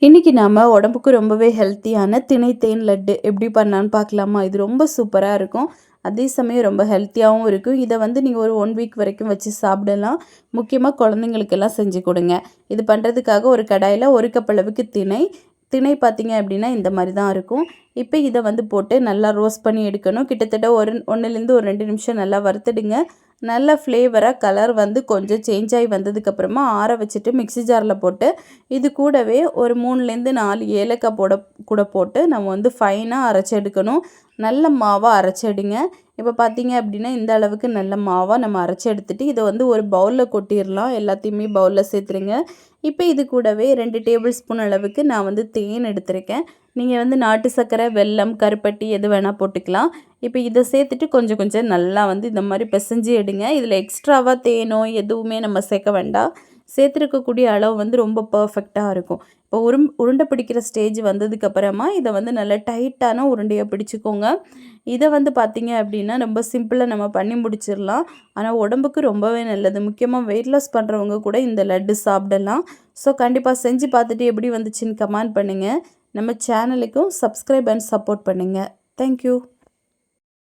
இன்னைக்கு நாம உடம்புக்கு ரொம்பவே ஹெல்த்தியான திணை தேன் லட்டு எப்படி பண்ணலான்னு பார்க்கலாமா? இது ரொம்ப சூப்பராக இருக்கும். அதே சமயம் ரொம்ப ஹெல்த்தியாகவும் இருக்கும். இதை நீங்கள் ஒரு 1 வீக் வரைக்கும் வச்சு சாப்பிடலாம். முக்கியமாக குழந்தைங்களுக்கெல்லாம் செஞ்சு கொடுங்க. இது பண்ணுறதுக்காக ஒரு கடாயில் 1 கப் அளவுக்கு திணை திணை பார்த்தீங்க அப்படின்னா இந்த மாதிரி தான் இருக்கும். இப்போ இதை போட்டு நல்லா ரோஸ்ட் பண்ணி எடுக்கணும். கிட்டத்தட்ட 1லேருந்து ஒரு 2 நிமிஷம் நல்லா வறுத்துடுங்க. நல்ல ஃப்ளேவராக கலர் கொஞ்சம் சேஞ்ச் ஆகி வந்ததுக்கப்புறமா ஆற வச்சுட்டு மிக்ஸி ஜாரில் போட்டு இது கூடவே ஒரு 3லேருந்து 4 ஏலக்காய் கூட போட்டு நம்ம ஃபைனாக அரைச்சி எடுக்கணும். நல்ல மாவாக அரைச்சிடுங்க. இப்போ பார்த்தீங்க அப்படின்னா இந்த அளவுக்கு நல்ல மாவாக நம்ம அரைச்சி எடுத்துகிட்டு இதை ஒரு பவுலில் கொட்டிடலாம். எல்லாத்தையுமே பவுலில் சேர்த்துருங்க. இப்போ இது கூடவே 2 டேபிள் ஸ்பூன் அளவுக்கு நான் தேன் எடுத்திருக்கேன். நீங்கள் நாட்டு சர்க்கரை, வெல்லம், கருப்பட்டி எது வேணால் போட்டுக்கலாம். இப்போ இதை சேர்த்துட்டு கொஞ்சம் கொஞ்சம் நல்லா இந்த மாதிரி பிசைஞ்சு எடுங்க. இதில் எக்ஸ்ட்ராவாக தேனோ எதுவுமே நம்ம சேர்க்க வேண்டாம். சேர்த்துருக்கக்கூடிய அளவு ரொம்ப பர்ஃபெக்டாக இருக்கும். இப்போ உருண்டை பிடிக்கிற ஸ்டேஜ் வந்ததுக்கப்புறமா இதை நல்லா டைட்டான உருண்டையை பிடிச்சிக்கோங்க. இதை பார்த்தீங்க அப்படின்னா ரொம்ப சிம்பிளாக நம்ம பண்ணி முடிச்சிடலாம். ஆனால் உடம்புக்கு ரொம்பவே நல்லது. முக்கியமாக வெயிட் லாஸ் பண்ணுறவங்க கூட இந்த லட்டு சாப்பிடலாம். ஸோ கண்டிப்பாக செஞ்சு பார்த்துட்டு எப்படி வந்துச்சுன்னு கமெண்ட் பண்ணுங்கள். நம்ம சேனலுக்கும் சப்ஸ்கிரைப் அண்ட் சப்போர்ட் பண்ணுங்கள். தேங்க்யூ.